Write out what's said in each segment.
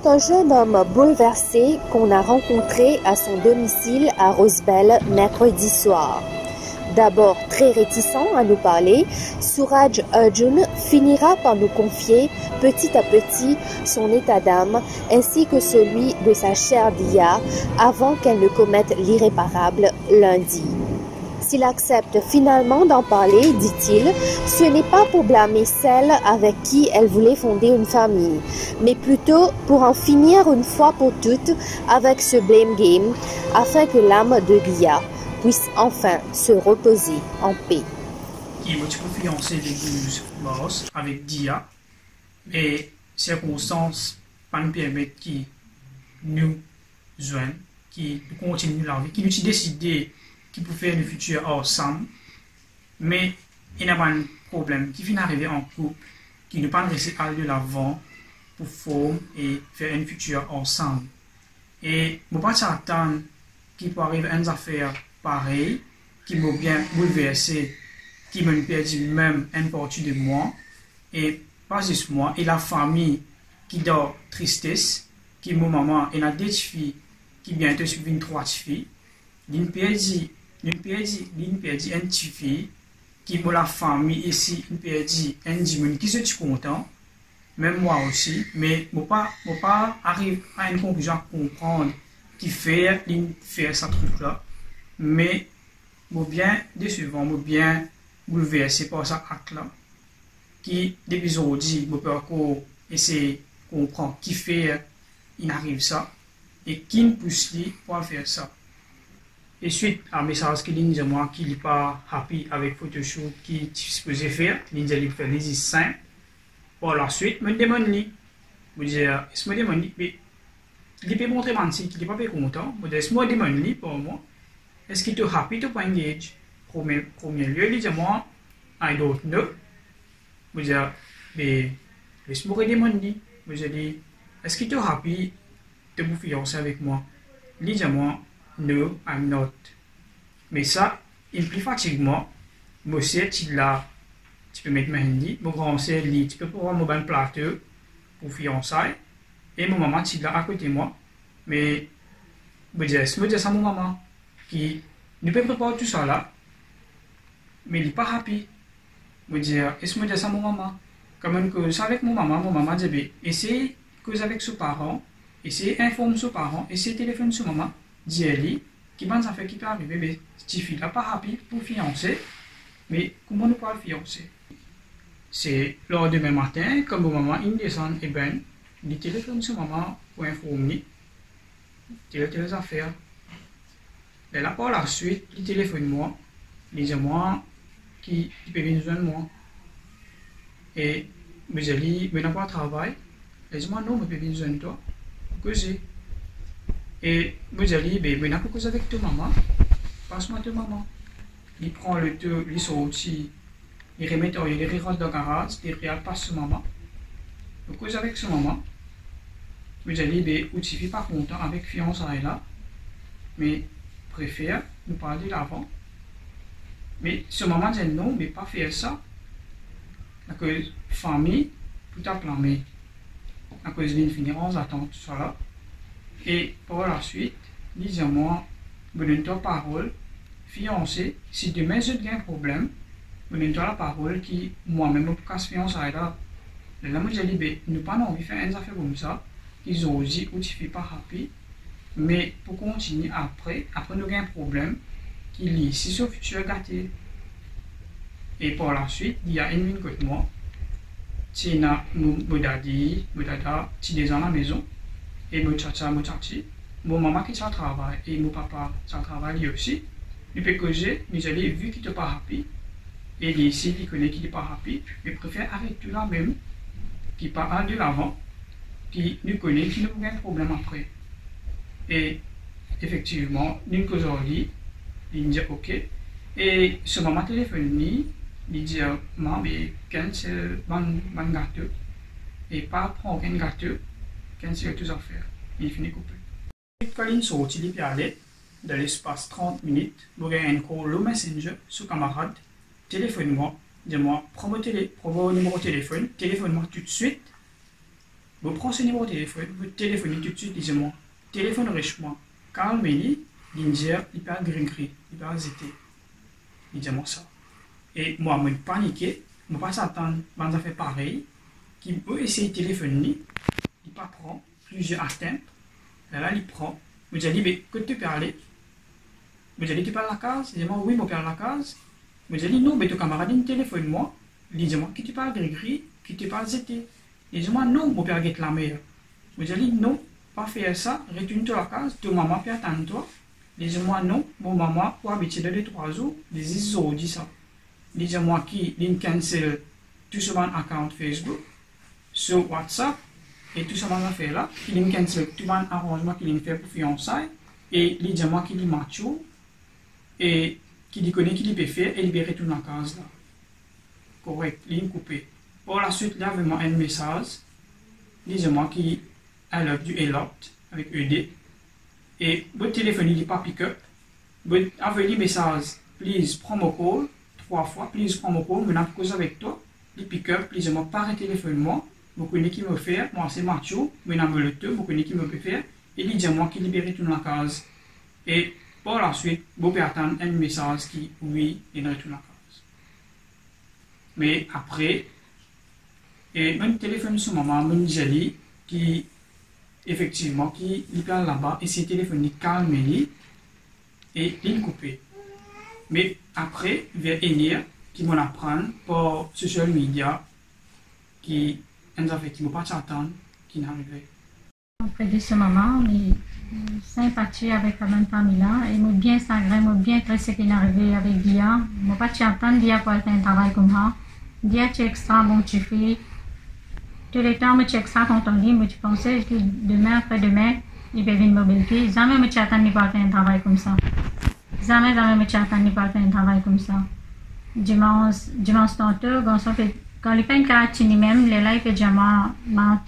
C'est un jeune homme bouleversé qu'on a rencontré à son domicile à Rosebel mercredi soir. D'abord très réticent à nous parler, Suraj Arjun finira par nous confier petit à petit son état d'âme ainsi que celui de sa chère Dia avant qu'elle ne commette l'irréparable lundi. S'il accepte finalement d'en parler, dit-il, ce n'est pas pour blâmer celle avec qui elle voulait fonder une famille, mais plutôt pour en finir une fois pour toutes avec ce blame game, afin que l'âme de Dia puisse enfin se reposer en paix. Qui est fiancé de 12 mars avec Dia, et circonstances pas nous permettent qui nous joignent, qui nous continuent la vie, qui nous décident qui peut faire le futur ensemble, mais il n'y a pas un problème qui finit arriver en couple, qui ne pas rester à de l'avant pour former et faire un futur ensemble. Et je ne peux pas s'attendre qu'il peut arriver à une affaire pareille, qui m'a bien bouleversé, qui m'a perdu même une partie de moi, et pas juste moi, et la famille qui dort tristesse, qui mon maman, et la deux filles, qui bientôt suivent 3 filles, l'une perdue une petite fille qui pour la famille ici une petite un dimanche qui se content même moi aussi mais moi pas arrive à une conclusion à comprendre qui fait ça truc là mais moi bien décevant moi bien bouleversé par ça acte là qui depuis aujourd'hui moi peut encore essayer comprendre qui fait il arrive ça et qui me pousse lui pour faire ça. Et suite à un message qui dit moi qu'il n'est pas happy avec Photoshop qui est supposé faire, il dit faire les simple. Par la suite, me demande lui, me dit, est-ce que me demande lui, mais il peut montrer qu'il n'est pas content. Me dit, est-ce que me demande lui pour moi, est-ce qu'il est happy to engage? Premier lieu, il dit moi, I don't know. Me dit, mais laisse-moi demander lui. Me dit, est-ce qu'il est happy de vous fiancer avec moi? Il dit moi. No, I'm not. Mais ça, il plus fatigant. Moi, c'est là, tu peux mettre ma handy. Mon grand c'est lit, tu peux prendre mon bon plateau pour fiançailles. Et mon maman, tu là à côté de moi. Mais, me dire ça mon maman, qui ne peut préparer tout ça là. Mais il n'est pas happy. Me dire, est-ce que me dire ça mon maman? Comme une cause avec mon maman dit, essayez cause avec ses parents, essayez informer ses parents, essayez téléphoner sur maman. Dit qui pense à faire qui peut arriver, mais cette fille n'a pas happy pour fiancer, mais comment ne pas fiancer? C'est lors demain matin, comme maman, il descend et ben, il téléphone sur maman pour informer, telle affaires. Et là, par la suite, il téléphone moi, il dit moi, qui peut venir joindre moi. Et, mais je dis, mais n'a pas de travail, il dit moi non, je peux venir joindre toi, que j'ai. Et vous allez, mais n'a pas cause avec ta maman, passe-moi ta maman. Il prend le deux, il sortit, il remet, il rentre dans le garage, il passe sur maman. Donc, cause avec sa maman, vous allez, vous ne suffit pas content avec fiançailles là, mais préfère nous parler l'avant. Mais ce maman dit non, mais pas faire ça. La cause famille, tout à blâmer. La cause d'une finira en attente, tout ça là. Et par la suite, disons-moi, je donne ta parole, fiancé, si demain j'ai un problème, je donne la parole qui, moi-même, je casse fiancé là. Là, moi, j'ai dit, nous pas envie de faire une affaire comme ça, qu'ils ont dit, ou tu ne fais pas happy, mais pour continuer après nous avons un problème, qui est ici sur le futur gâté. Et par la suite, il y a une minute de moi, si on a mon dada, si des gens à la maison, et mon tchatchi, mon maman qui travaille et mon papa qui travaille aussi. Il peut causer, mais j'ai vu qu'il n'est pas happy. Et ici, il connaît qu'il n'est pas happy, mais préfère arrêter là même, qui part de l'avant, qui nous connaît, qui nous a un problème après. Et effectivement, nous aujourd'hui, il dit ok. Et ce maman téléphone, il dit maman, mais quand c'est un gâteau, et pas prendre un gâteau. Quand c'est tout à faire, il finit coupé. Quand il sort, il peut aller dans l'espace 30 minutes, vous avez un call le messenger sur camarade, téléphone-moi, dis-moi, prends mon numéro de téléphone, téléphone-moi tout de suite, Vous prenez ce numéro de téléphone, vous téléphonez tout de suite, disez-moi, téléphone richement, Carl Meli, l'Indier, il parle gris-gris, il parle zété. Dis-moi ça. Et moi, je me paniqué, je ne peux pas s'attendre, je faire pareil, qui peut essayer de téléphoner, il pas prend plusieurs atteintes, là, il prend, je me dis, mais que tu parles? Je me dis, tu parles la case? Il dit, oui, je parle la case. Je me dis, non, mais ton camarade, il téléphone moi, il dit, moi, qui tu parles gris-gris, qui tu parles zété. Il dit, moi, non, mon père est la mère. Je me dis, non, pas faire ça, retourne-toi à la case, ton maman peut attendre toi. Il dit, moi, non, mon maman, pour habiter dans les 3 jours, les ils dit ça. Il dit, moi, qui, il cancel tout ce mon account Facebook, sur WhatsApp, et tout ce mon affaire là, il cancel tout mon arrangement qu'il fait pour fiançailles, et il dit, moi, qui est macho, et qui connaît qu'il peut faire, et libérer toute la case là. Correct, ligne coupée. Pour la suite, là, vraiment un message, disez-moi qui I love you a lot, avec ED, et votre téléphone, il n'est pas pick-up, vous envoyez le message, please, prends mon call, 3 fois, please, prends mon call, maintenant, cause avec toi, le pick-up, disez-moi, par téléphone, moi, vous connaissez qui me fait, moi, c'est macho, maintenant, me le te, vous connaissez qui me peut faire, et disez-moi qui libère toute la case, et par la suite, vous pouvez attendre un message qui, oui, il retourne la case. Mais après, et un téléphone sur maman, mon jali, qui, effectivement, qui il parle là-bas, et c'est téléphone calme, et il coupé. Mais après, vers Enir, qui m'en apprend pour social media, qui, en fait, qui ne m'a pas attendre, qui n'arrivait. Après de ce moment, sympathie avec la même famille-là, et moi bien sangré, moi bien triste qu'il est arrivé avec Dia. Moi pas attendre Dia pour faire un travail comme ça. Dia tu extra bon tu fais. Tout le temps, moi tu extra quand on dit, moi tu pensais que demain, après-demain, il peut venir mobilité. Jamais moi tu attends pour faire un travail comme ça. Jamais moi tu attends pour faire un travail comme ça. Dimanche tantôt, quand il fait une carte même, là il peut dire moi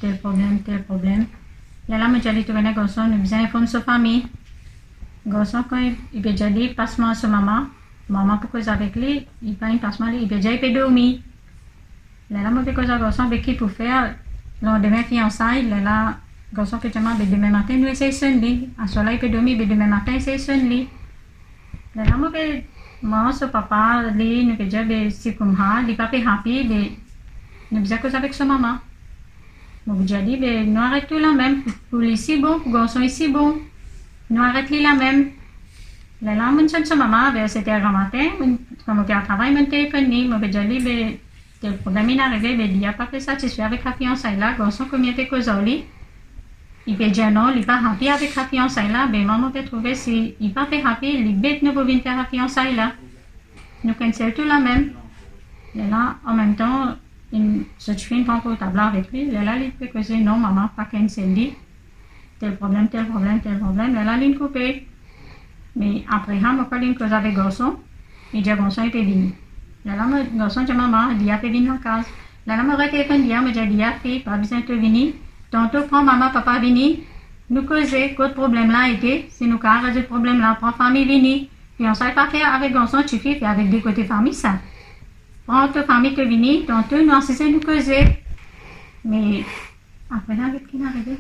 tel problème. Là, je vais trouver un garçon, nous besoin d'informer sa famille. Garçon, quand il peut dire, passe-moi à sa maman. Maman, pour cause avec lui, il pas un passe-moi, il peut dire, il peut dormir. Là, je vais cause garçon, avec qui pour faire, lendemain fiançailles, là, garçon que tu m'as dit, demain matin, nous essayons de sonner. À ce là, il peut dormir, mais demain matin, essayons de sonner. Là, je vais, moi, son papa, lui, nous peut dire, c'est comme ça, il n'est pas happy, mais nous besoin cause avec sa maman. Donc, j'ai dit, nous arrêtons la même. Pour les si bon, pour les garçons ici bon. Nous arrêtons la même. Là, je suis sur maman, c'était un grand matin. Quand je travaille, je téléphone. Je dit, le problème est arrivé, il n'a pas fait satisfait avec la fiançaille là. Le garçon, comme il était causé, il peut dire non, il n'est pas happy avec la fiançaille là. Mais maman peut trouver, s'il n'est pas fait happy, il bête ne peut venir faire la fiançaille là. Nous connaissons tout la même. Là, en même temps, je fais une rencontre table avec lui, là, il peut causer non, maman, pas qu'un seul tel problème. Là, il coupé. Mais après, quand il cause avec le garçon, il dit, garçon, il peut venir. Là, le garçon dit, maman, il a fait venir dans la case. Là, je téléphone, je dis, il a fait, pas besoin de venir. Tantôt, prends maman, papa venir. Nous causer, quel problème là était, si nous avons résoudre le problème là, prends famille venir. Puis on ne sait pas faire avec le garçon, tu fais avec des côtés famille, ça. Prends ta famille te venir, tantôt nous assistons nous causer. Mais après là, qu'est-ce qui est arrivé?